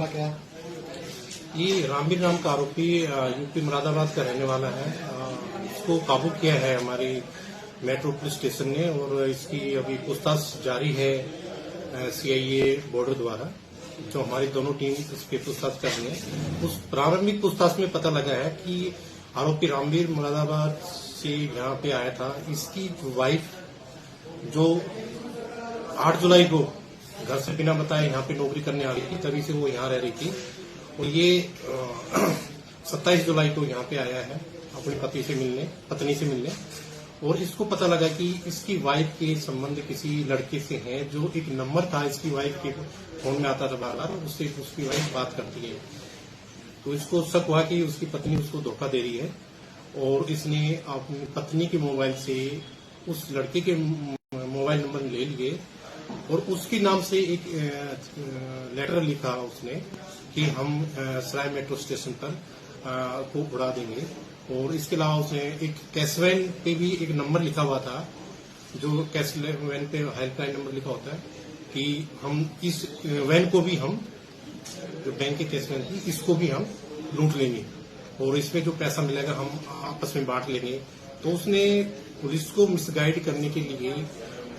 मामला क्या है? ये रामबीर नाम का आरोपी यूपी मुरादाबाद का रहने वाला है। इसको काबू किया है हमारी मेट्रो पुलिस स्टेशन ने और इसकी अभी पूछताछ जारी है सीआईए बॉर्डर द्वारा, जो हमारी दोनों टीम इसकी पूछताछ कर रही है। उस प्रारंभिक पूछताछ में पता लगा है कि आरोपी रामबीर मुरादाबाद से यहाँ पे आया था। इसकी वाइफ जो 8 जुलाई को घर से बिना बताए यहाँ पे नौकरी करने आ रही थी, तभी से वो यहाँ रह रही थी और ये 27 जुलाई को यहाँ पे आया है अपनी पत्नी से मिलने और इसको पता लगा कि इसकी वाइफ के संबंध किसी लड़के से हैं। जो एक नंबर था इसकी वाइफ के फोन में आता था बार-बार, उससे उसकी वाइफ बात करती है, तो इसको शक हुआ कि उसकी पत्नी उसको धोखा दे रही है और इसने अपनी पत्नी के मोबाइल से उस लड़के के मोबाइल नंबर ले लिए और उसके नाम से एक लेटर लिखा उसने कि हम सराय मेट्रो स्टेशन पर को उड़ा देंगे। और इसके अलावा उसने एक कैश वैन पे भी एक नंबर लिखा हुआ था, जो कैश वैन पे हेल्पलाइन नंबर लिखा होता है कि हम इस वैन को भी हम, जो बैंक के कैश वैन थी, इसको भी हम लूट लेंगे और इसमें जो पैसा मिलेगा हम आपस में बांट लेंगे। तो उसने पुलिस को मिसगाइड करने के लिए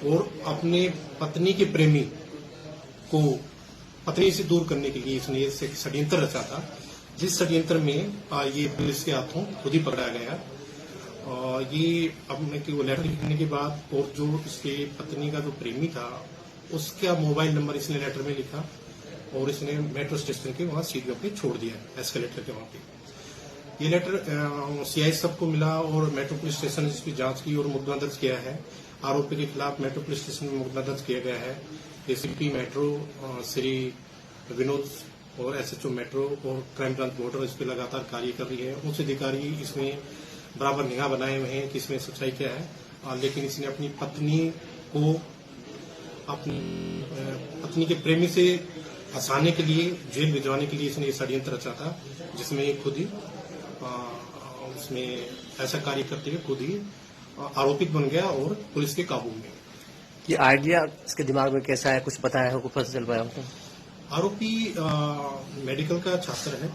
और अपने पत्नी के प्रेमी को पत्नी से दूर करने के लिए इसने षड्यंत्र रचा था, जिस षड्यंत्र में ये पुलिस के हाथों खुद ही पकड़ा गया। ये अपने वो लेटर लिखने के बाद और जो इसके पत्नी का जो प्रेमी था उसका मोबाइल नंबर इसने लेटर में लिखा और इसने मेट्रो स्टेशन के वहां सीढ़ियों पे छोड़ दिया, एस्केलेटर के वहां पे। ये लेटर सीआई सबको मिला और मेट्रो पुलिस स्टेशन इसकी जांच की और मुकदमा दर्ज किया है। आरोपी के खिलाफ मेट्रो पुलिस स्टेशन में मुकदमा दर्ज किया गया है। एसीपी मेट्रो श्री विनोद और एसएचओ मेट्रो और क्राइम ब्रांच बॉर्डर इस पर लगातार कार्य कर रही है। उच्च अधिकारी इसमें बराबर निगाह बनाए हुए हैं कि इसमें सच्चाई क्या है, लेकिन इसने अपनी पत्नी को अपनी पत्नी के प्रेमी से फंसाने के लिए, जेल भिजवाने के लिए इसने ये षड्यंत्र रचा था, जिसमें ये खुद ही उसमें ऐसा कार्य करते हुए खुद ही आरोपित बन गया और पुलिस के काबू में। ये आइडिया इसके दिमाग में कैसा है, कुछ पता है, पता चल पाया हो? आरोपी मेडिकल का छात्र है,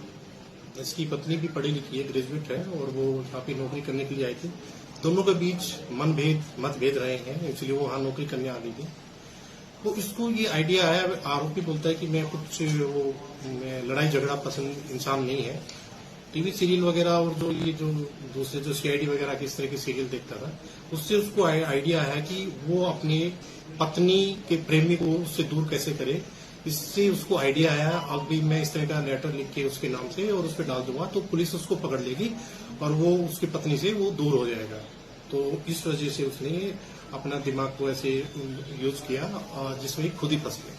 इसकी पत्नी भी पढ़ी लिखी है, ग्रेजुएट है और वो यहाँ पे नौकरी करने के लिए आई थी। दोनों के बीच मतभेद रहे हैं, इसलिए वो वहाँ नौकरी करने आ गई थी। तो इसको ये आइडिया आया, आरोपी बोलता है कि मैं कुछ लड़ाई झगड़ा पसंद इंसान नहीं है। टीवी सीरियल वगैरह और जो दूसरे जो सीआईडी वगैरह की इस तरह की सीरियल देखता था, उससे उसको आइडिया है कि वो अपने पत्नी के प्रेमी को उससे दूर कैसे करे। इससे उसको आइडिया आया, अभी मैं इस तरह का लेटर लिख के उसके नाम से और उस पर डाल दूंगा तो पुलिस उसको पकड़ लेगी और वो उसकी पत्नी से वो दूर हो जाएगा। तो इस वजह से उसने अपना दिमाग को ऐसे यूज किया जिसमें खुद ही फंस गया।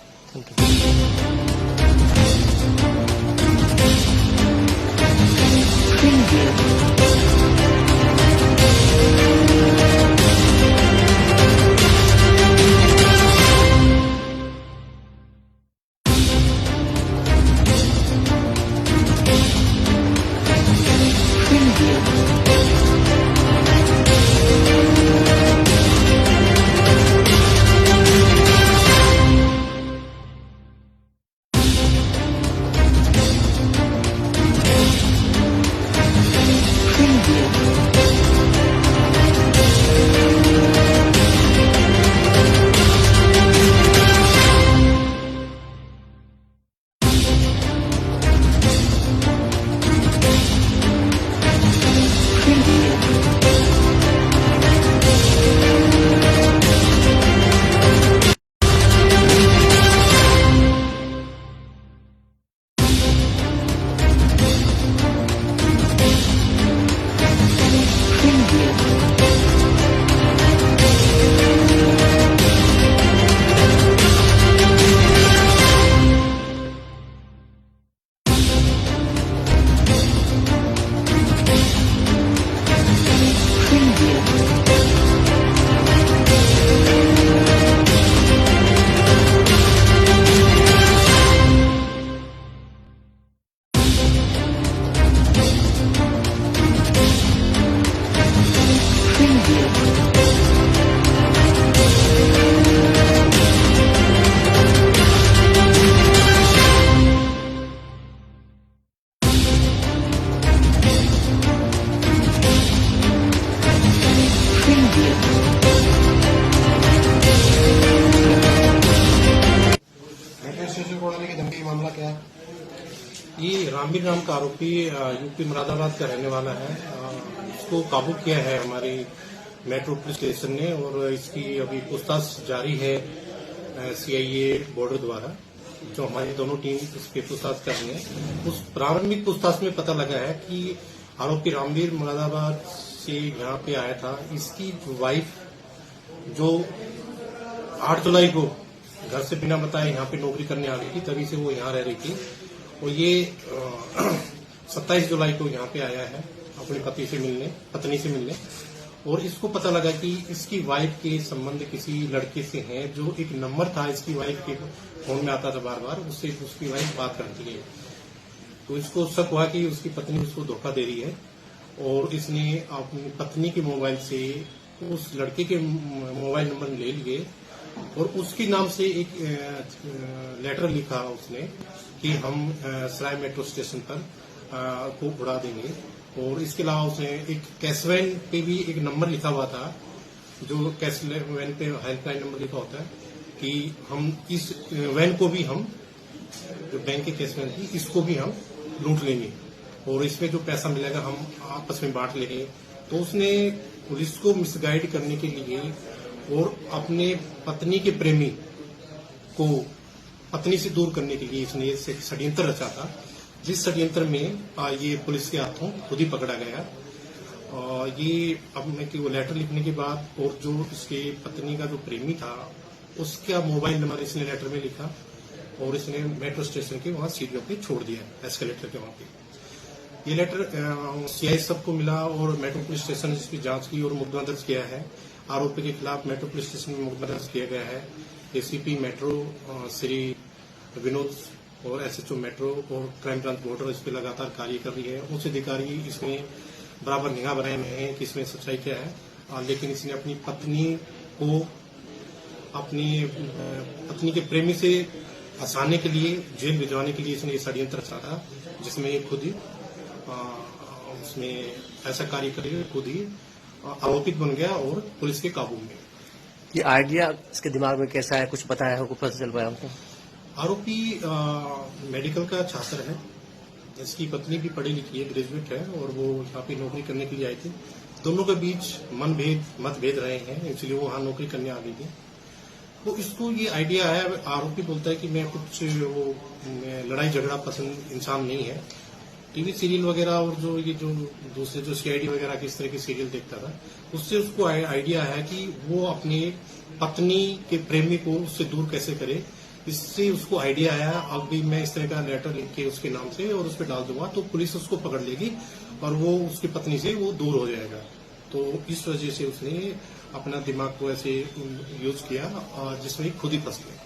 ये रामबीर नाम का आरोपी यूपी मुरादाबाद का रहने वाला है। इसको काबू किया है हमारी मेट्रो पुलिस स्टेशन ने और इसकी अभी पूछताछ जारी है सीआईए बॉर्डर द्वारा, जो हमारी दोनों टीम इस पे पूछताछ कर रही है। उस प्रारंभिक पूछताछ में पता लगा है कि आरोपी रामबीर मुरादाबाद से यहाँ पे आया था। इसकी वाइफ जो 8 जुलाई को घर से बिना बताए यहाँ पे नौकरी करने आ रही थी, तभी से वो यहाँ रह रही थी और ये 27 जुलाई को यहाँ पे आया है अपने पत्नी से मिलने और इसको पता लगा कि इसकी वाइफ के संबंध किसी लड़के से हैं, जो एक नंबर था इसकी वाइफ के फोन में आता था बार बार, उससे उसकी वाइफ बात करती है। तो इसको शक हुआ कि उसकी पत्नी उसको धोखा दे रही है और इसने अपनी पत्नी के मोबाइल से उस लड़के के मोबाइल नंबर ले लिए और उसके नाम से एक लेटर लिखा उसने कि हम सराय मेट्रो स्टेशन पर को उड़ा देंगे। और इसके अलावा उसने एक कैश वैन पे भी एक नंबर लिखा हुआ था, जो कैश वैन पे हेल्पलाइन नंबर लिखा होता है कि हम इस वैन को भी हम, जो बैंक के कैश वैन थी, इसको भी हम लूट लेंगे और इसमें जो पैसा मिलेगा हम आपस में बांट लेंगे। तो उसने पुलिस को मिसगाइड करने के लिए और अपने पत्नी के प्रेमी को पत्नी से दूर करने के लिए इसने षड्यंत्र रचा था, जिस षड्यंत्र में ये पुलिस के हाथों खुद ही पकड़ा गया। ये अपने वो लेटर लिखने के बाद और जो इसके पत्नी का जो प्रेमी था उसका मोबाइल नंबर इसने लेटर में लिखा और इसने मेट्रो स्टेशन के वहां सीढ़ियों पे छोड़ दिया, एस्केलेटर के वहां पे। ये लेटर सीआई सबको मिला और मेट्रो पुलिस स्टेशन इसकी जांच की और मुकदमा दर्ज किया है। आरोपी के खिलाफ मेट्रो पुलिस स्टेशन में मुकदमा दर्ज किया गया है। एसीपी मेट्रो श्री विनोद और एसएचओ मेट्रो और क्राइम ब्रांच बॉर्डर इस पर लगातार कार्य कर रही है। उच्च अधिकारी इसमें बराबर निगाह बनाए हुए हैं कि इसमें सच्चाई क्या है, लेकिन इसने अपनी पत्नी को अपनी पत्नी के प्रेमी से फंसाने के लिए, जेल भिजवाने के लिए इसने ये षड्यंत्र रचा था, जिसमें ये खुद ही उसमें ऐसा कार्य करके खुद ही आरोपित बन गया और पुलिस के काबू में। ये आइडिया इसके दिमाग में कैसा है, कुछ पता है हमको, पता चल पाया हमको? आरोपी मेडिकल का छात्र है, इसकी पत्नी भी पढ़ी लिखी है, ग्रेजुएट है और वो यहाँ पे नौकरी करने के लिए आई थी। दोनों के बीच मतभेद रहे हैं, इसलिए वो वहाँ नौकरी करने आ गई थी। तो इसको ये आइडिया है, आरोपी बोलता है कि मैं कुछ वो लड़ाई झगड़ा पसंद इंसान नहीं है। टीवी सीरियल वगैरह और जो ये जो दूसरे जो सीआईडी वगैरह किस तरह के सीरियल देखता था, उससे उसको आइडिया है कि वो अपनी पत्नी के प्रेमी को उससे दूर कैसे करे। इससे उसको आइडिया आया, अभी मैं इस तरह का लेटर लिख के उसके नाम से और उस पर डाल दूंगा तो पुलिस उसको पकड़ लेगी और वो उसकी पत्नी से वो दूर हो जाएगा। तो इस वजह से उसने अपना दिमाग को ऐसे यूज किया जिसमें खुद ही फंस गया।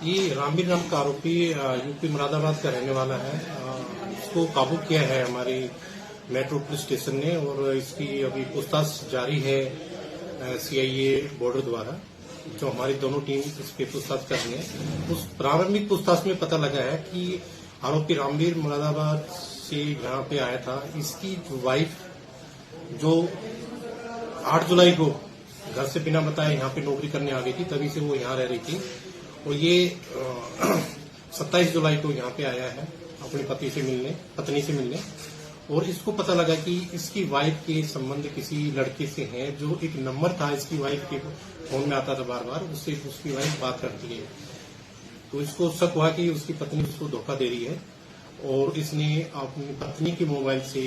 ये रामबीर नाम का आरोपी यूपी मुरादाबाद का रहने वाला है। इसको काबू किया है हमारी मेट्रो पुलिस स्टेशन ने और इसकी अभी पूछताछ जारी है सीआईए बॉर्डर द्वारा, जो हमारी दोनों टीम इसकी पूछताछ कर रही है। उस प्रारंभिक पूछताछ में पता लगा है कि आरोपी रामबीर मुरादाबाद से यहाँ पे आया था। इसकी वाइफ जो 8 जुलाई को घर से बिना बताए यहाँ पे नौकरी करने आ गई थी, तभी से वो यहाँ रह रही थी और ये 27 जुलाई को यहाँ पे आया है अपनी पत्नी से मिलने और इसको पता लगा कि इसकी वाइफ के संबंध किसी लड़के से हैं। जो एक नंबर था इसकी वाइफ के फोन में आता था बार बार, उससे उसकी वाइफ बात करती है। तो इसको शक हुआ कि उसकी पत्नी उसको धोखा दे रही है और इसने अपनी पत्नी के मोबाइल से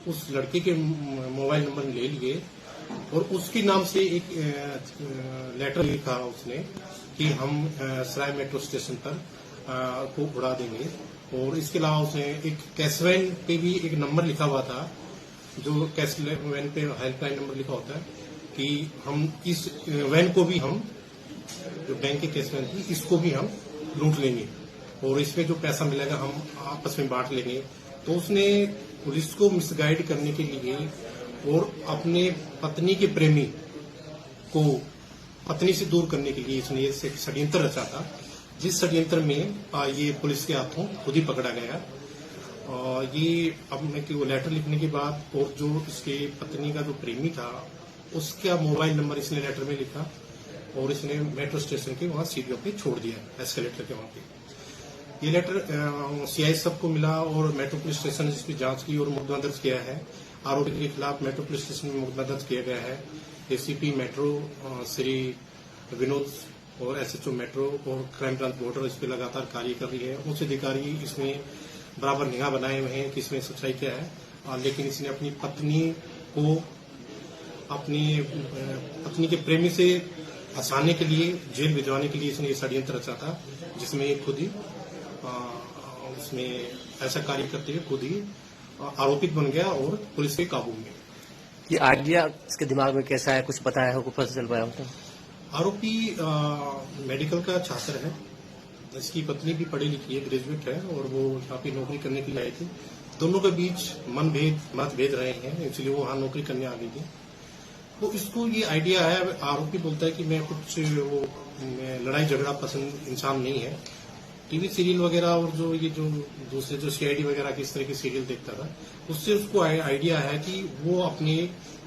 उस लड़के के मोबाइल नंबर ले लिए और उसके नाम से एक लेटर लिखा उसने कि हम सराय मेट्रो स्टेशन पर को उड़ा देंगे। और इसके अलावा उसने एक कैशवैन पे भी एक नंबर लिखा हुआ था, जो कैशवैन पे हेल्पलाइन नंबर लिखा होता है कि हम इस वैन को भी, हम जो बैंक के कैशवैन थी, इसको भी हम लूट लेंगे और इसमें जो पैसा मिलेगा हम आपस में बांट लेंगे। तो उसने पुलिस को मिसगाइड करने के लिए और अपने पत्नी के प्रेमी को पत्नी से दूर करने के लिए इसने ये षड्यंत्र रचा था, जिस षड्यंत्र में ये पुलिस के हाथों खुद ही पकड़ा गया। ये अब मैं कि वो लेटर लिखने के बाद और जो इसके पत्नी का जो प्रेमी था उसका मोबाइल नंबर इसने लेटर में लिखा और इसने मेट्रो स्टेशन के वहां सीढ़ियों पे छोड़ दिया, एस्केलेटर के वहां पे। ये लेटर सीआई सब को मिला और मेट्रो पुलिस स्टेशन ने इसकी जांच की और मुकदमा दर्ज किया है। आरोपी के खिलाफ मेट्रो पुलिस स्टेशन में मुकदमा दर्ज किया गया है। एसीपी मेट्रो श्री विनोद और एसएचओ मेट्रो और क्राइम ब्रांच बॉर्डर इस पर लगातार कार्य कर रही है। उच्च अधिकारी इसमें बराबर निगाह बनाए हुए हैं कि इसमें सच्चाई क्या है, लेकिन इसने अपनी पत्नी को अपनी पत्नी के प्रेमी से फंसाने के लिए, जेल भिजवाने के लिए इसने ये षड्यंत्र रचा था, जिसमें ये खुद ही उसमें ऐसा कार्य करते हुए खुद ही आरोपित बन गया और पुलिस के काबू में। ये आइडिया इसके दिमाग में कैसा है, कुछ बताया हो, कुछ पता चल पाया हो तो? आरोपी मेडिकल का छात्र है। इसकी पत्नी भी पढ़ी लिखी है, ग्रेजुएट है और वो यहाँ पे नौकरी करने के लिए आई थी। दोनों के बीच मतभेद रहे हैं, इसलिए वो वहाँ नौकरी करने आ गई थी। तो इसको ये आइडिया है, आरोपी बोलता है कि मैं कुछ लड़ाई झगड़ा पसंद इंसान नहीं है। टीवी सीरियल वगैरह और जो दूसरे जो सीआईडी वगैरह की इस तरह की सीरियल देखता था, उससे उसको आइडिया है कि वो अपनी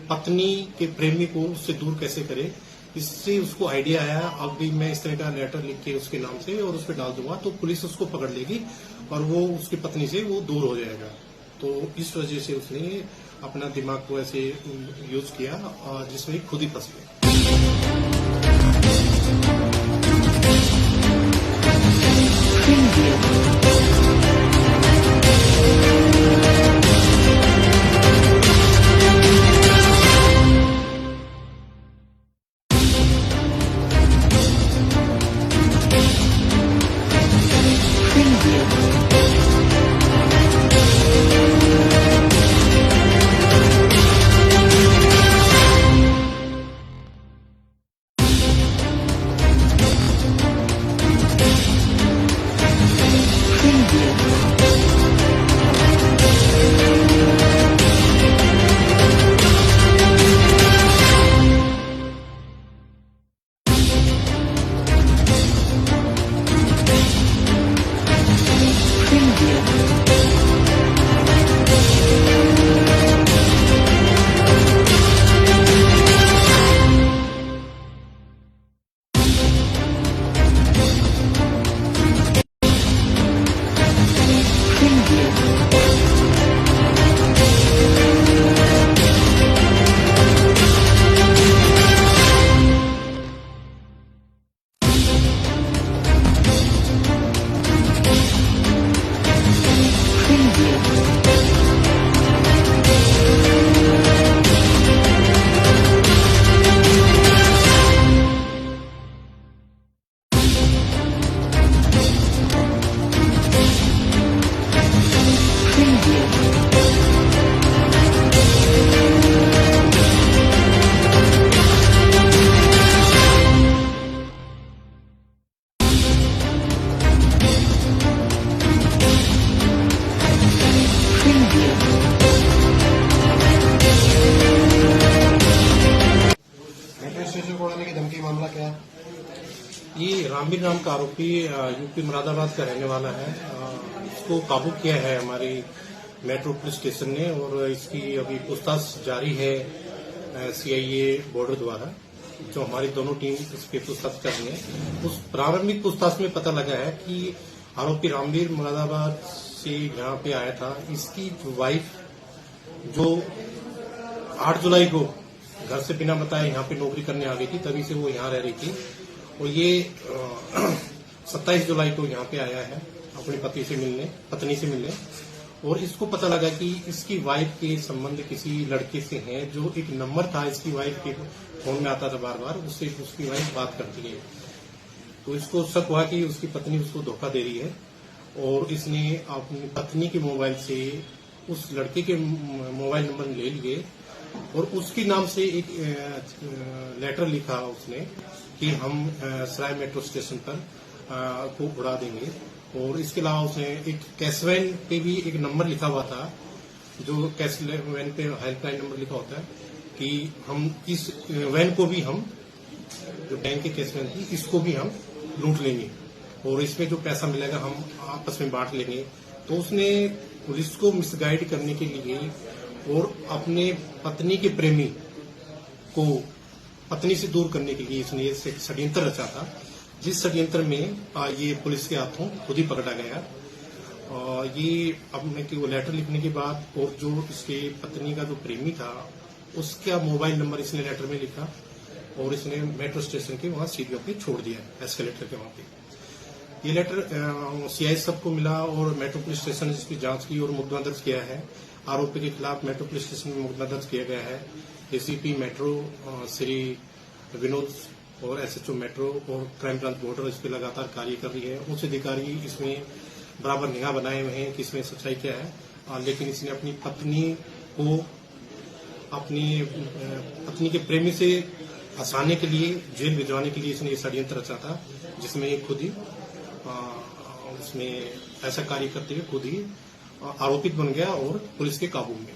पत्नी के प्रेमी को उससे दूर कैसे करे। इससे उसको आइडिया है, अब भी मैं इस तरह का लेटर लिख के उसके नाम से और उस पर डाल दूंगा तो पुलिस उसको पकड़ लेगी और वो उसकी पत्नी से वो दूर हो जाएगा। तो इस वजह से उसने अपना दिमाग को ऐसे यूज किया और जिसमें खुद ही फंस गया। ये रामबीर नाम का आरोपी यूपी मुरादाबाद का रहने वाला है। इसको काबू किया है हमारी मेट्रो पुलिस स्टेशन ने और इसकी अभी पूछताछ जारी है सीआईए बॉर्डर द्वारा, जो हमारी दोनों टीम इस पे पूछताछ कर रही है। उस प्रारंभिक पूछताछ में पता लगा है कि आरोपी रामबीर मुरादाबाद से यहाँ पे आया था। इसकी वाइफ जो 8 जुलाई को घर से बिना बताए यहाँ पे नौकरी करने आ गई थी, तभी से वो यहाँ रह रही थी और ये 27 जुलाई को यहाँ पे आया है अपनी पत्नी से मिलने और इसको पता लगा कि इसकी वाइफ के संबंध किसी लड़के से हैं। जो एक नंबर था इसकी वाइफ के फोन में आता था बार बार, उससे उसकी वाइफ बात करती है। तो इसको शक हुआ कि उसकी पत्नी उसको धोखा दे रही है और इसने अपनी पत्नी के मोबाइल से उस लड़के के मोबाइल नंबर ले लिए और उसके नाम से एक लेटर लिखा उसने कि हम सराय मेट्रो स्टेशन पर को उड़ा देंगे। और इसके अलावा उसने एक कैश वैन पे भी एक नंबर लिखा हुआ था, जो कैश वैन पे हेल्पलाइन नंबर लिखा होता है कि हम इस वैन को भी हम, जो बैंक की कैश वैन थी, इसको भी हम लूट लेंगे और इसमें जो पैसा मिलेगा हम आपस में बांट लेंगे। तो उसने पुलिस को मिसगाइड करने के लिए और अपने पत्नी के प्रेमी को पत्नी से दूर करने के लिए इसने एक षड्यंत्र रचा था, जिस षड्यंत्र में ये पुलिस के हाथों खुद ही पकड़ा गया। ये अपने की वो लेटर लिखने के बाद और जो इसके पत्नी का जो प्रेमी था उसका मोबाइल नंबर इसने लेटर में लिखा और इसने मेट्रो स्टेशन के वहां सीढ़ियों पे छोड़ दिया, एस्केलेटर के वहां पे। ये लेटर सीआई सबको मिला और मेट्रो पुलिस स्टेशन ने इसकी जांच की और मुकदमा दर्ज किया है। आरोपी के खिलाफ मेट्रो पुलिस स्टेशन में मुकदमा दर्ज किया गया है। एसीपी मेट्रो श्री विनोद और एसएचओ मेट्रो और क्राइम ब्रांच बॉर्डर इस पर लगातार कार्य कर रही है। उच्च अधिकारी इसमें बराबर निगाह बनाए हुए हैं कि इसमें सच्चाई क्या है, लेकिन इसने अपनी पत्नी को अपनी पत्नी के प्रेमी से फंसाने के लिए, जेल भिजवाने के लिए इसने ये षड्यंत्र रचा था, जिसमें ये खुद ही उसमें ऐसा कार्य करते हुए खुद ही आरोपित बन गया और पुलिस के काबू में।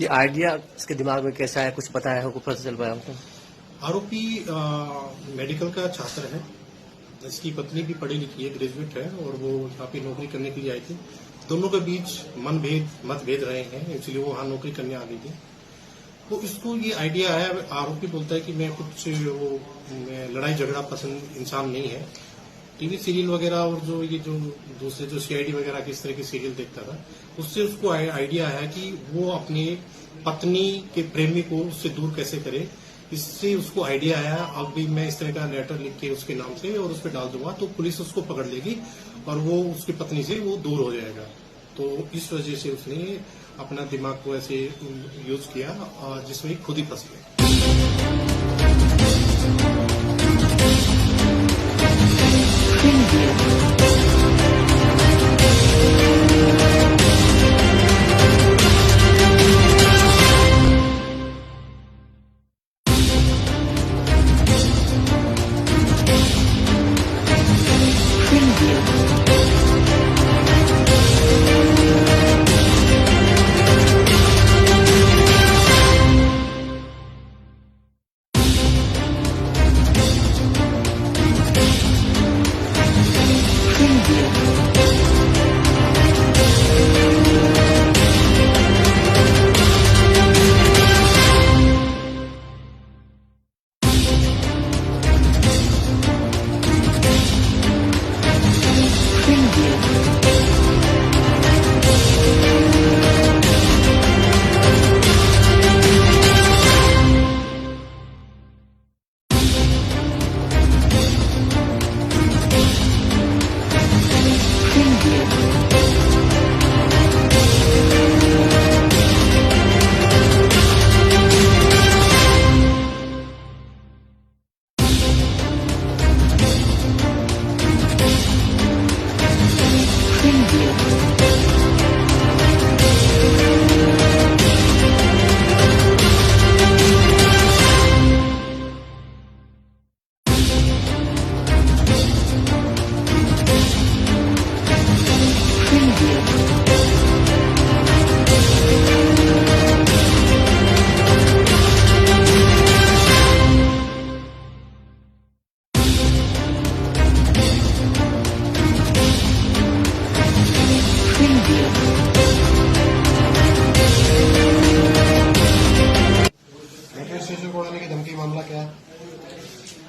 ये आइडिया इसके दिमाग में कैसा है, कुछ पता है, कुछ पता चल पाया हो? आरोपी मेडिकल का छात्र है, इसकी पत्नी भी पढ़ी लिखी है, ग्रेजुएट है और वो यहाँ पे नौकरी करने के लिए आई थी। दोनों के बीच मतभेद रहे हैं, इसलिए वो वहाँ नौकरी करने आ गई थी। तो इसको ये आइडिया है, आरोपी बोलता है कि मैं कुछ लड़ाई झगड़ा पसंद इंसान नहीं है। टीवी सीरियल वगैरह और जो ये जो दूसरे जो सीआईडी वगैरह किस तरह के सीरियल देखता था, उससे उसको आइडिया है कि वो अपनी पत्नी के प्रेमी को उससे दूर कैसे करे। इससे उसको आइडिया आया, अब भी मैं इस तरह का लेटर लिख के उसके नाम से और उस पर डाल दूंगा तो पुलिस उसको पकड़ लेगी और वो उसकी पत्नी से वो दूर हो जाएगा। तो इस वजह से उसने अपना दिमाग को ऐसे यूज किया जिसमें खुद ही फंस गया।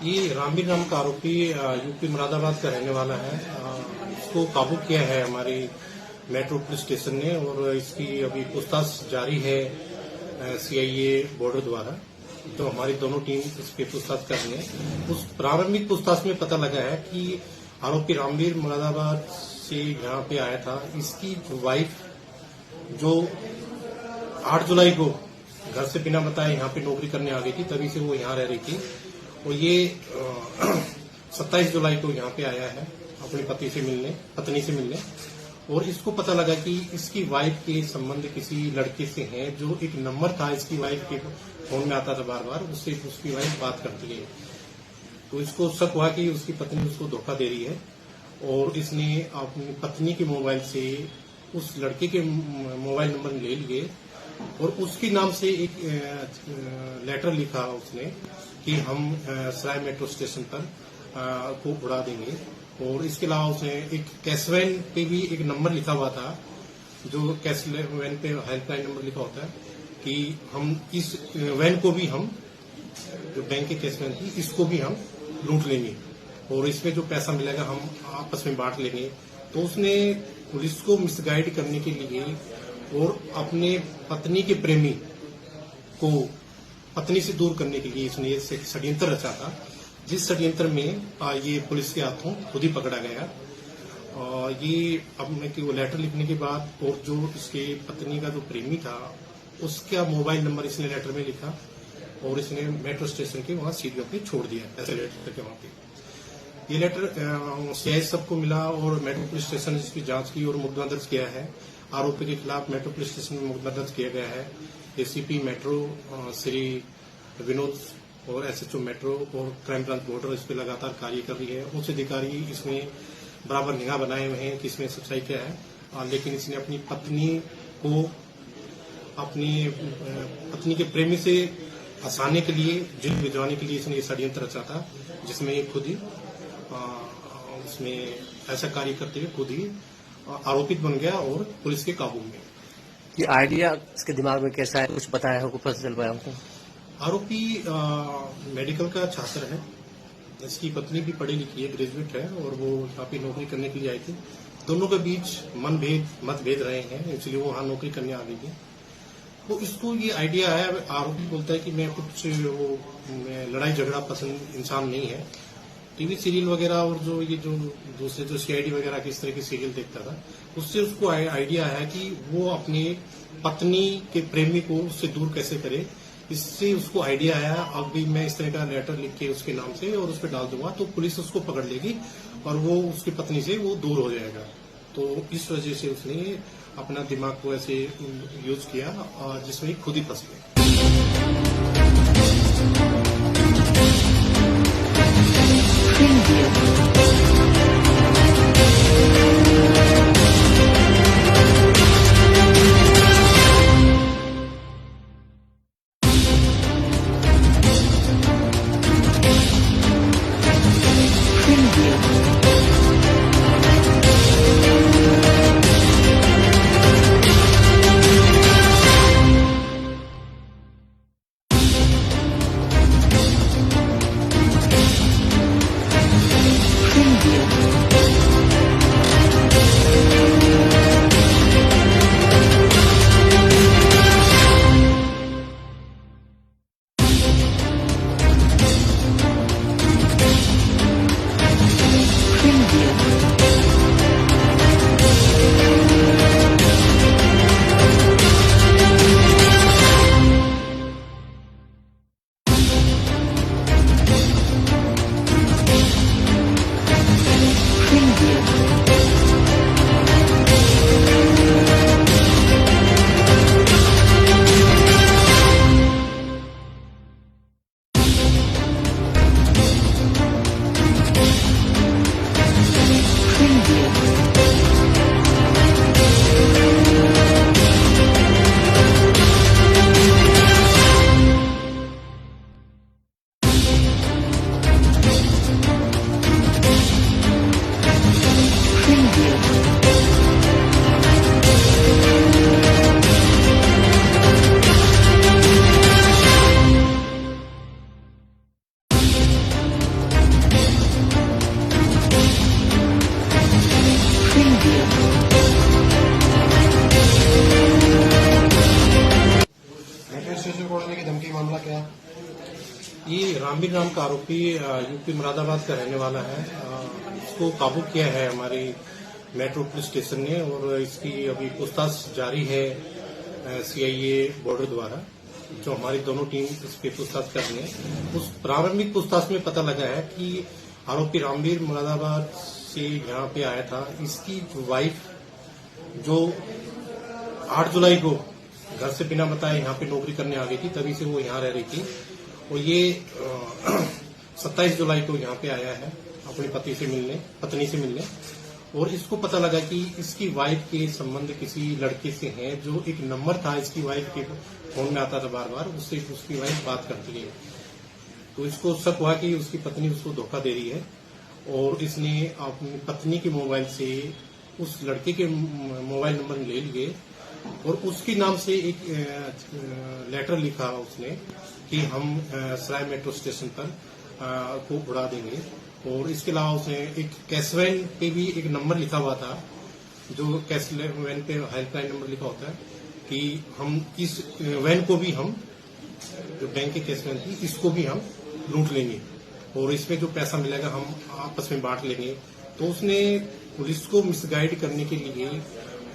ये रामबीर नाम का आरोपी यूपी मुरादाबाद का रहने वाला है। इसको काबू किया है हमारी मेट्रो पुलिस स्टेशन ने और इसकी अभी पूछताछ जारी है सीआईए बॉर्डर द्वारा। तो हमारी दोनों टीम इस पे पूछताछ कर रही है। उस प्रारंभिक पूछताछ में पता लगा है कि आरोपी रामबीर मुरादाबाद से यहाँ पे आया था। इसकी वाइफ जो 8 जुलाई को घर से बिना बताए यहाँ पे नौकरी करने आ गई थी, तभी से वो यहाँ रह रही थी और ये 27 जुलाई को यहाँ पे आया है अपनी पत्नी से मिलने और इसको पता लगा कि इसकी वाइफ के संबंध किसी लड़के से हैं। जो एक नंबर था इसकी वाइफ के फोन में आता था बार बार, उससे उसकी वाइफ बात करती है। तो इसको शक हुआ कि उसकी पत्नी उसको धोखा दे रही है और इसने अपनी पत्नी के मोबाइल से उस लड़के के मोबाइल नंबर ले लिए और उसके नाम से एक लेटर लिखा उसने कि हम सराय मेट्रो स्टेशन पर को उड़ा देंगे। और इसके अलावा उसने एक कैश वैन पे भी एक नंबर लिखा हुआ था, जो कैश वैन पे हेल्पलाइन नंबर लिखा होता है कि हम इस वैन को भी हम जो बैंक के कैश वैन थी इसको भी हम लूट लेंगे और इसमें जो पैसा मिलेगा हम आपस में बांट लेंगे। तो उसने पुलिस को मिसगाइड करने के लिए और अपने पत्नी के प्रेमी को पत्नी से दूर करने के लिए इसने ये षड्यंत्र रचा था, जिस षड्यंत्र में ये पुलिस के हाथों खुद ही पकड़ा गया। और ये अब वो लेटर लिखने के बाद और जो इसके पत्नी का जो प्रेमी था उसका मोबाइल नंबर इसने लेटर में लिखा और इसने मेट्रो स्टेशन के वहां सीढ़ियों पे छोड़ दिया ऐसे लेटर के वहां पे। ये लेटर सीआई सबको मिला और मेट्रो पुलिस स्टेशन ने इसकी जांच की और मुकदमा दर्ज किया है। आरोपी के खिलाफ मेट्रो पुलिस स्टेशन में मुकदमा दर्ज किया गया है। एसीपी मेट्रो श्री विनोद और एसएचओ मेट्रो और क्राइम ब्रांच बॉर्डर इस पर लगातार कार्य कर रही है। उच्च अधिकारी इसमें बराबर निगाह बनाए हुए हैं कि इसमें सच्चाई क्या है। लेकिन इसने अपनी पत्नी को अपनी पत्नी के प्रेमी से फंसाने के लिए, जेल भिजवाने के लिए इसने ये षड्यंत्र रचा था, जिसमें ये खुद ही उसमें ऐसा कार्य करते हुए खुद ही आरोपित बन गया और पुलिस के काबू में। ये आइडिया इसके दिमाग में कैसा है, कुछ बताया हो, कुछ पता चल पाया हो? आरोपी मेडिकल का छात्र है। इसकी पत्नी भी पढ़ी लिखी है, ग्रेजुएट है और वो यहाँ पे नौकरी करने के लिए आई थी। दोनों के बीच मतभेद रहे हैं, इसलिए वो वहाँ नौकरी करने आ गई थी। तो इसको ये आइडिया है। आरोपी बोलता है कि मैं कुछ मैं लड़ाई झगड़ा पसंद इंसान नहीं है। टीवी सीरियल वगैरह और जो दूसरे जो सीआईडी वगैरह के इस तरह के सीरियल देखता था, उससे उसको आइडिया है कि वो अपनी पत्नी के प्रेमी को उससे दूर कैसे करे। इससे उसको आइडिया आया, अभी मैं इस तरह का लेटर लिख के उसके नाम से और उस पर डाल दूंगा तो पुलिस उसको पकड़ लेगी और वो उसकी पत्नी से वो दूर हो जाएगा। तो इस वजह से उसने अपना दिमाग को ऐसे यूज किया जिसमें खुद ही फंस गया। ये रामबीर नाम का आरोपी यूपी मुरादाबाद का रहने वाला है। इसको काबू किया है हमारी मेट्रो पुलिस स्टेशन ने और इसकी अभी पूछताछ जारी है सीआईए बॉर्डर द्वारा, जो हमारी दोनों टीम इस पे पूछताछ कर रही है। उस प्रारंभिक पूछताछ में पता लगा है कि आरोपी रामबीर मुरादाबाद से यहाँ पे आया था। इसकी वाइफ जो 8 जुलाई को घर से बिना बताए यहाँ पे नौकरी करने आ गई थी, तभी से वो यहाँ रह रही थी और ये 27 जुलाई को यहाँ पे आया है अपनी पत्नी से मिलने और इसको पता लगा कि इसकी वाइफ के संबंध किसी लड़के से हैं। जो एक नंबर था इसकी वाइफ के फोन में आता था बार बार, उससे उसकी वाइफ बात करती है। तो इसको शक हुआ कि उसकी पत्नी उसको धोखा दे रही है और इसने अपनी पत्नी के मोबाइल से उस लड़के के मोबाइल नंबर ले लिए और उसके नाम से एक लेटर लिखा उसने कि हम सराय मेट्रो स्टेशन पर को उड़ा देंगे। और इसके अलावा उसने एक कैशवैन पे भी एक नंबर लिखा हुआ था, जो कैशवैन पे हेल्पलाइन नंबर लिखा होता है कि हम इस वैन को भी हम, जो बैंक की कैशवैन थी, इसको भी हम लूट लेंगे और इसमें जो पैसा मिलेगा हम आपस में बांट लेंगे। तो उसने पुलिस को मिसगाइड करने के लिए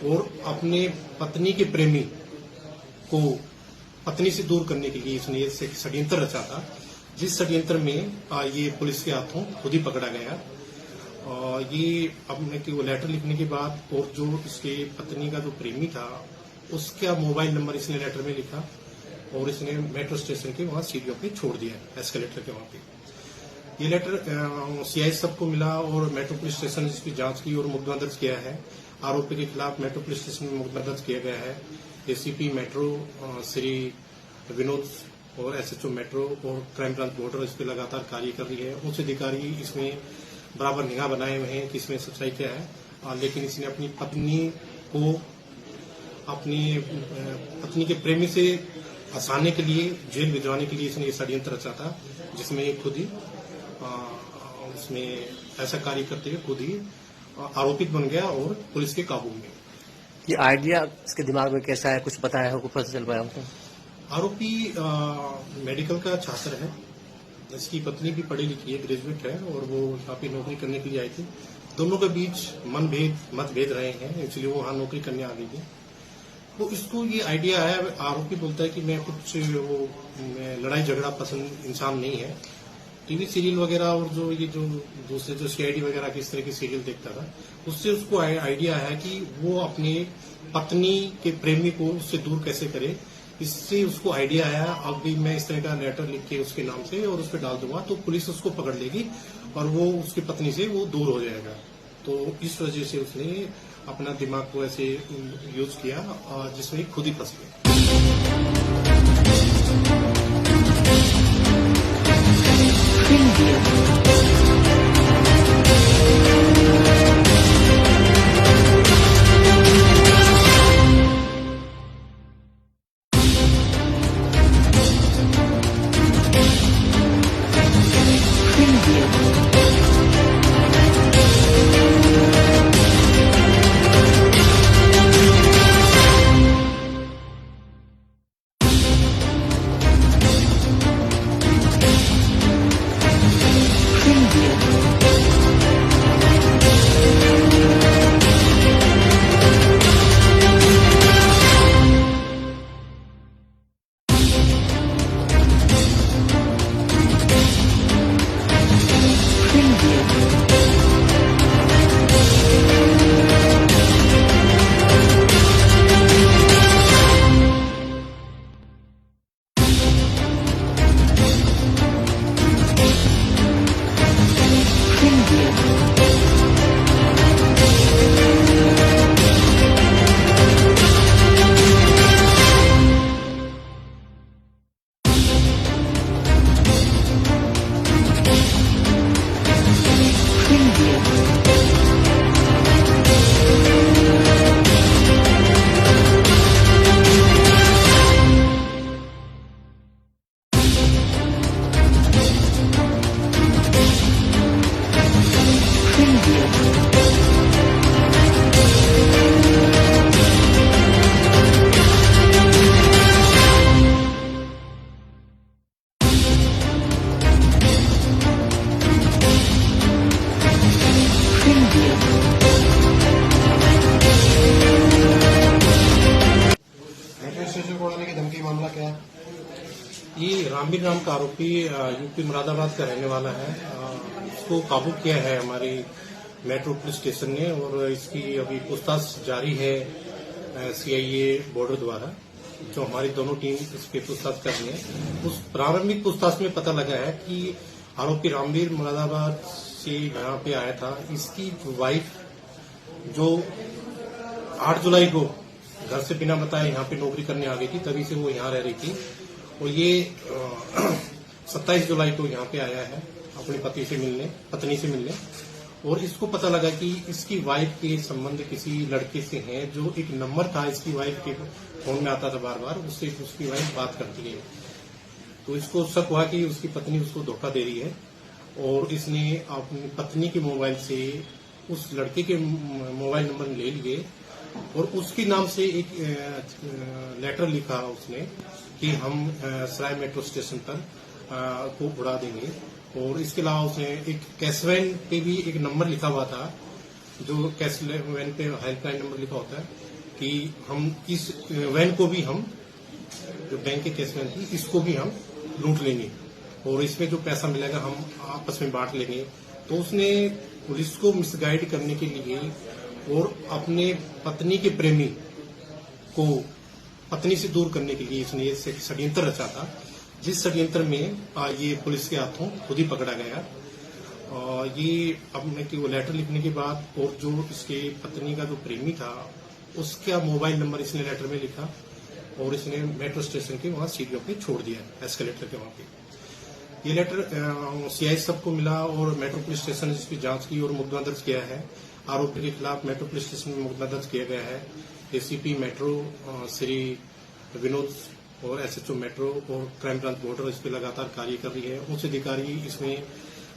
और अपने पत्नी के प्रेमी को पत्नी से दूर करने के लिए इसने ये षड्यंत्र रचा था, जिस षड्यंत्र में ये पुलिस के हाथों खुद ही पकड़ा गया। ये अपने की वो लेटर लिखने के बाद और जो इसके पत्नी का जो प्रेमी था उसका मोबाइल नंबर इसने लेटर में लिखा और इसने मेट्रो स्टेशन के वहां सीढ़ियों पे छोड़ दिया, एस्केलेटर के वहां पे। ये लेटर सीआई सबको मिला और मेट्रो पुलिस स्टेशन ने इसकी जांच की और मुकदमा दर्ज किया है। आरोपी के खिलाफ मेट्रो पुलिस स्टेशन में मुकदमा दर्ज किया गया है। एसीपी मेट्रो श्री विनोद और एसएचओ मेट्रो और क्राइम ब्रांच बॉर्डर इस पर लगातार कार्य कर रही है। उच्च अधिकारी इसमें बराबर निगाह बनाए हुए हैं कि इसमें सच्चाई क्या है, लेकिन इसने अपनी पत्नी को अपनी पत्नी के प्रेमी से फंसाने के लिए, जेल भिजवाने के लिए इसने ये षड्यंत्र रचा था, जिसमें खुद ही उसमें ऐसा कार्य करते हुए खुद ही आरोपित बन गया और पुलिस के काबू में। ये आइडिया इसके दिमाग में कैसा है, कुछ बताया हो, कुछ पता चल पाया हमको? आरोपी मेडिकल का छात्र है। इसकी पत्नी भी पढ़ी लिखी है, ग्रेजुएट है और वो यहाँ पे नौकरी करने के लिए आई थी। दोनों के बीच मतभेद रहे हैं, इसलिए वो वहाँ नौकरी करने आ गई थी। तो इसको ये आइडिया है, आरोपी बोलता है कि मैं लड़ाई झगड़ा पसंद इंसान नहीं है। टीवी सीरियल वगैरह और जो दूसरे जो सीआईडी वगैरह की इस तरह की सीरियल देखता था, उससे उसको आइडिया है कि वो अपने पत्नी के प्रेमी को उससे दूर कैसे करे। इससे उसको आइडिया आया, अब भी मैं इस तरह का लेटर लिख के उसके नाम से और उस पर डाल दूंगा तो पुलिस उसको पकड़ लेगी और वो उसकी पत्नी से वो दूर हो जाएगा। तो इस वजह से उसने अपना दिमाग को ऐसे यूज किया जिसमें खुद ही फंस गया। स्टेशन को उड़ाने की धमकी मामला क्या है? ये रामबीर नाम का आरोपी यूपी मुरादाबाद का रहने वाला है। इसको काबू किया है हमारी मेट्रो पुलिस स्टेशन ने और इसकी अभी पूछताछ जारी है सीआईए बॉर्डर द्वारा, जो हमारी दोनों टीम इस पे पूछताछ कर रही है। उस प्रारंभिक पूछताछ में पता लगा है कि आरोपी रामबीर मुरादाबाद से यहाँ पे आया था। इसकी वाइफ जो 8 जुलाई को घर से बिना बताए यहाँ पे नौकरी करने आ गई थी, तभी से वो यहाँ रह रही थी और ये 27 जुलाई को यहाँ पे आया है अपनी पत्नी से मिलने और इसको पता लगा कि इसकी वाइफ के संबंध किसी लड़के से हैं, जो एक नंबर था इसकी वाइफ के फोन में आता था बार बार, उससे उसकी वाइफ बात करती है। तो इसको शक हुआ कि उसकी पत्नी उसको धोखा दे रही है और इसने अपनी पत्नी के मोबाइल से उस लड़के के मोबाइल नंबर ले लिए और उसके नाम से एक लेटर लिखा उसने कि हम सराय मेट्रो स्टेशन पर को उड़ा देंगे। और इसके अलावा उसने एक कैश वैन पे भी एक नंबर लिखा हुआ था, जो कैश वैन पे हेल्पलाइन नंबर लिखा होता है कि हम इस वैन को भी हम, जो बैंक के कैश वैन थी, इसको भी हम लूट लेंगे और इसमें जो पैसा मिलेगा हम आपस में बांट लेंगे। तो उसने पुलिस को मिसगाइड करने के लिए और अपने पत्नी के प्रेमी को पत्नी से दूर करने के लिए इसने ये षड्यंत्र रचा था, जिस षड्यंत्र में ये पुलिस के हाथों खुद ही पकड़ा गया। ये अपने वो लेटर लिखने के बाद और जो इसके पत्नी का जो प्रेमी था उसका मोबाइल नंबर इसने लेटर में लिखा और इसने मेट्रो स्टेशन के वहां सीढ़ियों पे छोड़ दिया, एस्केलेटर के वहां पे। ये लेटर सीआई सबको मिला और मेट्रो पुलिस स्टेशन ने इसकी जांच की और मुकदमा दर्ज किया है। आरोपी के खिलाफ मेट्रो पुलिस स्टेशन में मुकदमा दर्ज किया गया है। एसीपी मेट्रो श्री विनोद और एसएचओ मेट्रो और क्राइम ब्रांच बॉर्डर इस पर लगातार कार्य कर रही है। उच्च अधिकारी इसमें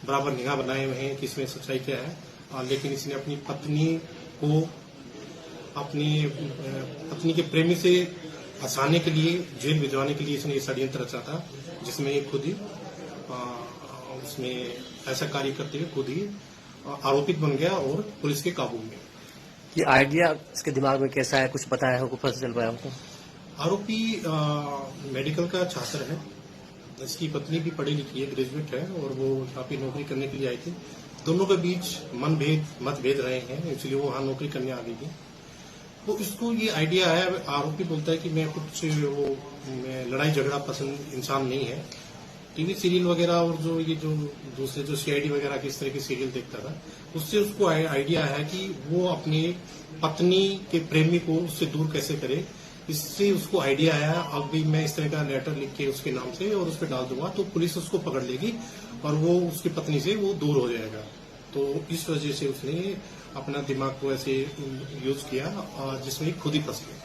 बराबर निगाह बनाए हुए हैं कि इसमें सच्चाई क्या है, लेकिन इसने अपनी पत्नी को अपनी पत्नी के प्रेमी से फंसाने के लिए, जेल भिजवाने के लिए इसने ये षड्यंत्र रचा था, जिसमें ये खुद ही उसमें ऐसा कार्य करते हुए खुद ही आरोपित बन गया और पुलिस के काबू में। ये आइडिया इसके दिमाग में कैसा है, कुछ बताया हो, पता चल पाया हमको? आरोपी मेडिकल का छात्र है, इसकी पत्नी भी पढ़ी लिखी है, ग्रेजुएट है और वो यहाँ पे नौकरी करने के लिए आई थी। दोनों के बीच मतभेद रहे हैं, इसलिए वो वहाँ नौकरी करने आ गई थी। तो इसको ये आइडिया है, आरोपी बोलता है कि मैं कुछ मैं लड़ाई झगड़ा पसंद इंसान नहीं है। टीवी सीरियल वगैरह और जो ये जो दूसरे जो सीआईडी वगैरह के इस तरह के सीरियल देखता था, उससे उसको आइडिया है कि वो अपनी पत्नी के प्रेमी को उससे दूर कैसे करे। इससे उसको आइडिया आया, अब भी मैं इस तरह का लेटर लिख के उसके नाम से और उस पर डाल दूंगा तो पुलिस उसको पकड़ लेगी और वो उसकी पत्नी से वो दूर हो जाएगा। तो इस वजह से उसने अपना दिमाग को ऐसे यूज किया जिसमें खुद ही फंस गया।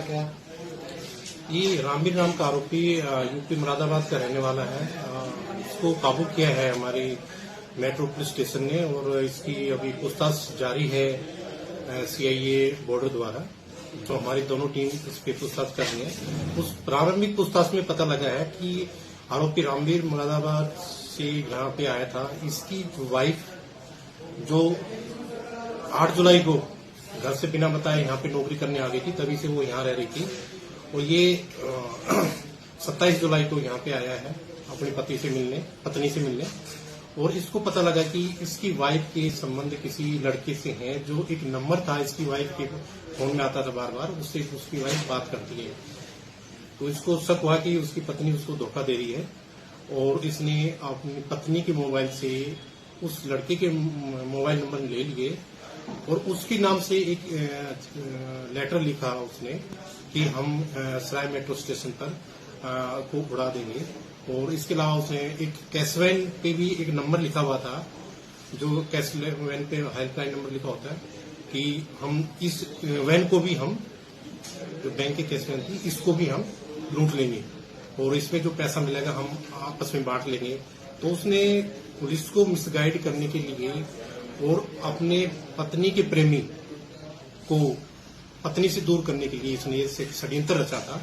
क्या? ये रामबीर नाम का आरोपी यूपी मुरादाबाद का रहने वाला है। इसको काबू किया है हमारी मेट्रो पुलिस स्टेशन ने और इसकी अभी पूछताछ जारी है सीआईए बॉर्डर द्वारा। तो हमारी दोनों टीम इस पे पूछताछ कर रही है। उस प्रारंभिक पूछताछ में पता लगा है कि आरोपी रामबीर मुरादाबाद से यहाँ पे आया था। इसकी वाइफ जो 8 जुलाई को घर से बिना बताए यहाँ पे नौकरी करने आ गई थी, तभी से वो यहाँ रह रही थी और ये 27 जुलाई को यहाँ पे आया है अपनी पत्नी से मिलने और इसको पता लगा कि इसकी वाइफ के संबंध किसी लड़के से हैं। जो एक नंबर था इसकी वाइफ के फोन में आता था बार बार, उससे उसकी वाइफ बात करती है। तो इसको शक हुआ कि उसकी पत्नी उसको धोखा दे रही है और इसने अपनी पत्नी के मोबाइल से उस लड़के के मोबाइल नंबर ले लिए और उसके नाम से एक लेटर लिखा उसने कि हम सराय मेट्रो स्टेशन पर को उड़ा देंगे। और इसके अलावा उसने एक कैश वैन पे भी एक नंबर लिखा हुआ था, जो कैश वैन पे हेल्पलाइन नंबर लिखा होता है कि हम इस वैन को भी हम, जो बैंक के कैश वैन थी, इसको भी हम लूट लेंगे और इसमें जो पैसा मिलेगा हम आपस में बांट लेंगे। तो उसने पुलिस को मिसगाइड करने के लिए और अपने पत्नी के प्रेमी को पत्नी से दूर करने के लिए इसने षड्यंत्र रचा था,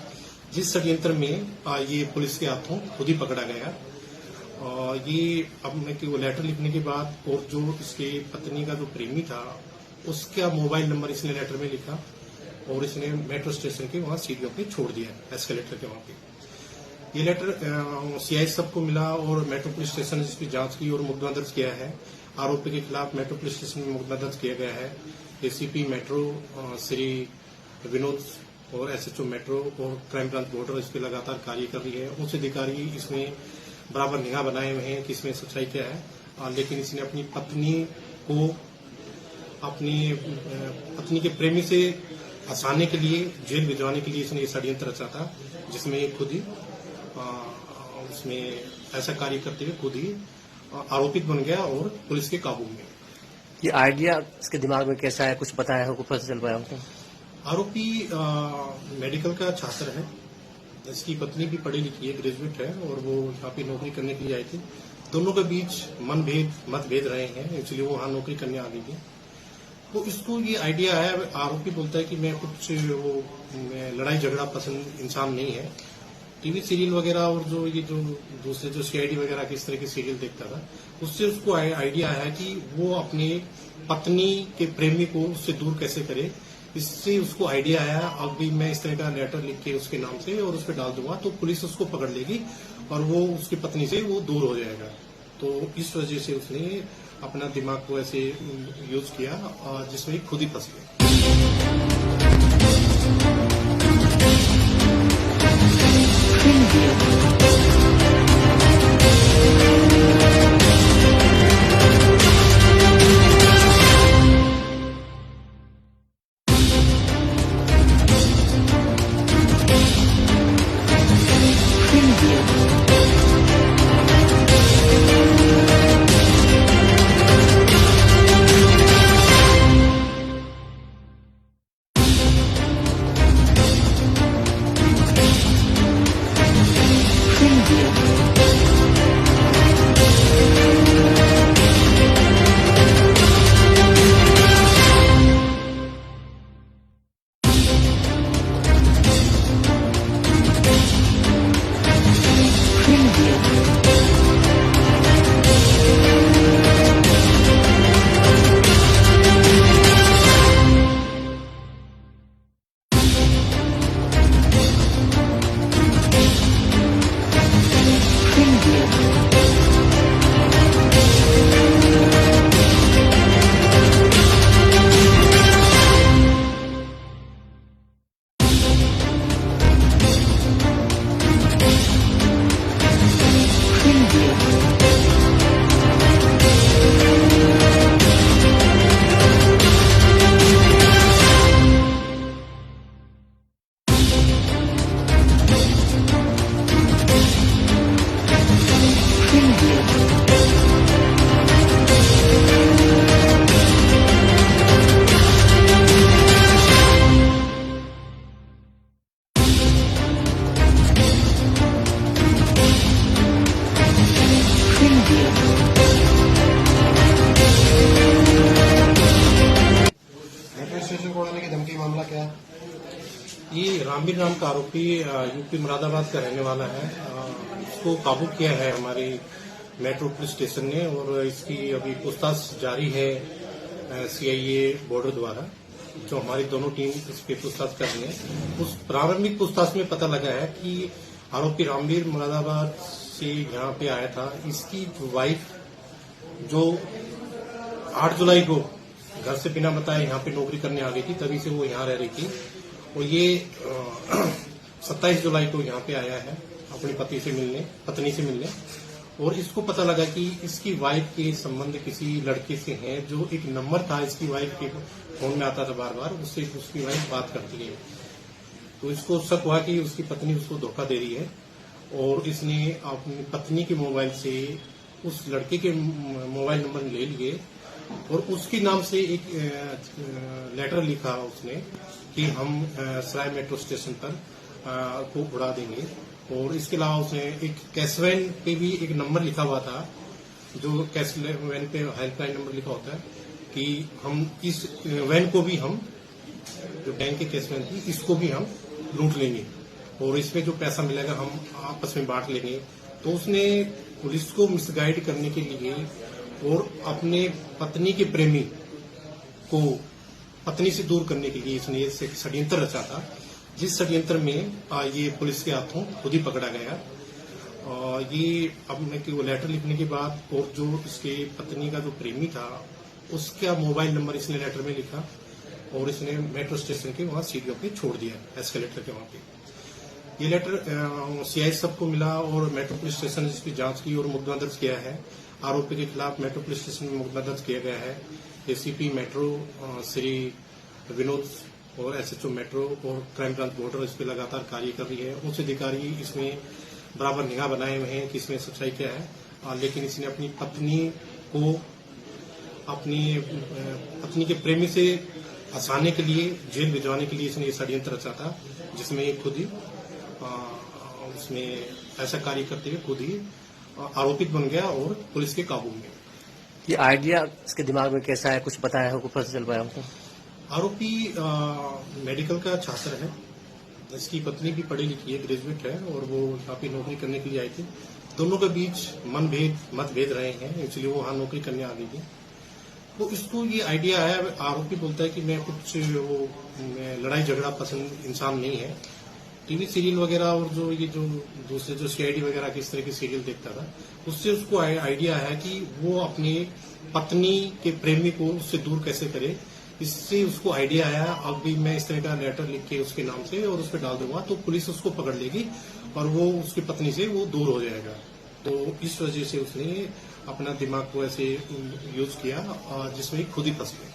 जिस षड्यंत्र में ये पुलिस के हाथों खुद ही पकड़ा गया। ये अब वो लेटर लिखने के बाद और जो इसके पत्नी का जो प्रेमी था उसका मोबाइल नंबर इसने लेटर में लिखा और इसने मेट्रो स्टेशन के वहां सीढ़ियों पे छोड़ दिया, एस्केलेटर के वहां पे। ये लेटर सीआई सबको मिला और मेट्रो पुलिस स्टेशन ने इसकी जांच की और मुकदमा दर्ज किया है। आरोपी के खिलाफ मेट्रो पुलिस स्टेशन में मुकदमा दर्ज किया गया है। एसीपी मेट्रो श्री विनोद और एसएचओ मेट्रो और क्राइम ब्रांच बॉर्डर इस पर लगातार कार्य कर रही है। उच्च अधिकारी इसमें बराबर निगाह बनाए हुए हैं कि इसमें सच्चाई क्या है। लेकिन इसने अपनी पत्नी को अपनी पत्नी के प्रेमी से फंसाने के लिए, जेल भिजवाने के लिए इसने ये षड्यंत्र रचा था, जिसमें ये खुद ही उसमें ऐसा कार्य करते हुए खुद ही आरोपित बन गया और पुलिस के काबू में। ये आइडिया इसके दिमाग में कैसा है, कुछ पता है हमको, पता चल पाया हमको? आरोपी मेडिकल का छात्र है। इसकी पत्नी भी पढ़ी लिखी है, ग्रेजुएट है और वो यहाँ पे नौकरी करने के लिए आई थी। दोनों के बीच मतभेद रहे हैं, इसलिए वो वहाँ नौकरी करने आ गई थी। तो इसको ये आइडिया है, आरोपी बोलता है कि मैं लड़ाई झगड़ा पसंद इंसान नहीं है। टीवी सीरियल वगैरह और जो दूसरे जो सीआईडी वगैरह के इस तरह के सीरियल देखता था, उससे उसको आइडिया है कि वो अपने पत्नी के प्रेमी को उससे दूर कैसे करे। इससे उसको आइडिया आया, अभी मैं इस तरह का लेटर लिख के उसके नाम से और उस पर डाल दूंगा तो पुलिस उसको पकड़ लेगी और वो उसकी पत्नी से वो दूर हो जाएगा। तो इस वजह से उसने अपना दिमाग को ऐसे यूज किया जिसमें खुद ही फंस गया। रामबीर नाम का आरोपी यूपी मुरादाबाद का रहने वाला है। इसको काबू किया है हमारी मेट्रो पुलिस स्टेशन ने और इसकी अभी पूछताछ जारी है सीआईए बॉर्डर द्वारा, जो हमारी दोनों टीम इस पे पूछताछ कर रही है। उस प्रारंभिक पूछताछ में पता लगा है कि आरोपी रामबीर मुरादाबाद से यहाँ पे आया था। इसकी वाइफ जो 8 जुलाई को घर से बिना बताए यहाँ पे नौकरी करने आ गई थी, तभी से वो यहाँ रह रही थी और ये 27 जुलाई को यहाँ पे आया है अपनी पत्नी से मिलने और इसको पता लगा कि इसकी वाइफ के संबंध किसी लड़के से हैं। जो एक नंबर था इसकी वाइफ के फोन में आता था बार बार, उससे उसकी वाइफ बात करती है। तो इसको शक हुआ कि उसकी पत्नी उसको धोखा दे रही है और इसने अपनी पत्नी के मोबाइल से उस लड़के के मोबाइल नंबर ले लिए और उसके नाम से एक लेटर लिखा उसने कि हम सराय मेट्रो स्टेशन पर को उड़ा देंगे। और इसके अलावा उसने एक कैशवैन पे भी एक नंबर लिखा हुआ था, जो कैशवैन पे हेल्पलाइन नंबर लिखा होता है कि हम इस वैन को भी हम, जो बैंक की कैशवैन थी, इसको भी हम लूट लेंगे और इसमें जो पैसा मिलेगा हम आपस में बांट लेंगे। तो उसने पुलिस को मिसगाइड करने के लिए और अपने पत्नी के प्रेमी को पत्नी से दूर करने के लिए इसने ये षड्यंत्र रचा था, जिस षड्यंत्र में ये पुलिस के हाथों खुद ही पकड़ा गया। ये अपने वो लेटर लिखने के बाद और जो इसके पत्नी का जो प्रेमी था उसका मोबाइल नंबर इसने लेटर में लिखा और इसने मेट्रो स्टेशन के वहां सीढ़ियों पे छोड़ दिया, एस्केलेटर के वहां पे। ये लेटर सीआई सबको मिला और मेट्रो पुलिस स्टेशन ने इसकी जांच की और मुकदमा दर्ज किया है। आरोपी के खिलाफ मेट्रो पुलिस स्टेशन में मुकदमा दर्ज किया गया है। एसीपी मेट्रो श्री विनोद और एसएचओ मेट्रो और क्राइम ब्रांच बॉर्डर इस पे लगातार कार्य कर रही है। उच्च अधिकारी इसमें बराबर निगाह बनाए हुए हैं कि इसमें सच्चाई क्या है, लेकिन इसने अपनी पत्नी को अपनी पत्नी के प्रेमी से फंसाने के लिए, जेल भिजवाने के लिए इसने ये षड्यंत्र रचा था, जिसमें ये खुद ही उसमें ऐसा कार्य करते हुए खुद ही आरोपित बन गया और पुलिस के काबू में। ये आइडिया इसके दिमाग में कैसा है, कुछ बताया हो, कुछ पता चल पाया हमको? आरोपी मेडिकल का छात्र है। इसकी पत्नी भी पढ़ी लिखी है, ग्रेजुएट है और वो यहाँ पे नौकरी करने के लिए आई थी। दोनों के बीच मतभेद रहे हैं, इसलिए वो वहाँ नौकरी करने आ गई थी। तो इसको ये आइडिया है, आरोपी बोलता है कि मैं कुछ लड़ाई झगड़ा पसंद इंसान नहीं है। टीवी सीरियल वगैरह और जो ये जो दूसरे जो सीआईडी वगैरह के इस तरह के सीरियल देखता था, उससे उसको आइडिया है कि वो अपनी पत्नी के प्रेमी को उससे दूर कैसे करे। इससे उसको आइडिया आया, अब भी मैं इस तरह का लेटर लिख के उसके नाम से और उस पर डाल दूंगा तो पुलिस उसको पकड़ लेगी और वो उसकी पत्नी से वो दूर हो जाएगा। तो इस वजह से उसने अपना दिमाग को ऐसे यूज किया जिसमें खुद ही फंस गया।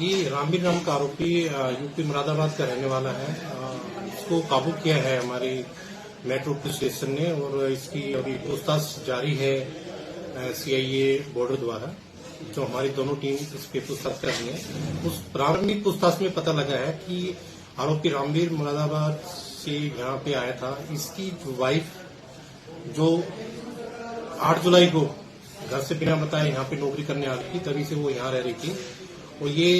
ये रामबीर नाम का आरोपी यूपी मुरादाबाद का रहने वाला है। इसको काबू किया है हमारी मेट्रो पुलिस स्टेशन ने और इसकी अभी पूछताछ जारी है सीआईए बॉर्डर द्वारा, जो हमारी दोनों टीम इस पे पूछताछ कर रही है। उस प्रारंभिक पूछताछ में पता लगा है कि आरोपी रामबीर मुरादाबाद से यहाँ पे आया था। इसकी वाइफ जो 8 जुलाई को घर से बिना बताए यहाँ पे नौकरी करने आ रही थी, तभी से वो यहाँ रह रही थी और ये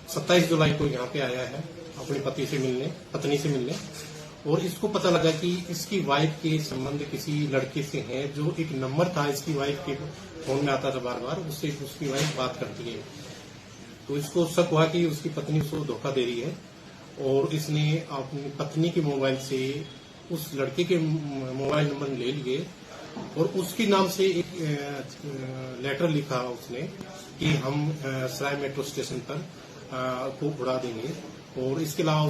27 जुलाई को यहाँ पे आया है अपनी पत्नी से मिलने और इसको पता लगा कि इसकी वाइफ के संबंध किसी लड़के से हैं, जो एक नंबर था इसकी वाइफ के फोन में आता था बार बार, उससे उसकी वाइफ बात करती है। तो इसको शक हुआ कि उसकी पत्नी उसको धोखा दे रही है और इसने अपनी पत्नी के मोबाइल से उस लड़के के मोबाइल नंबर ले लिए और उसके नाम से एक लेटर लिखा उसने कि हम सराय मेट्रो स्टेशन पर को उड़ा देंगे और इसके अलावा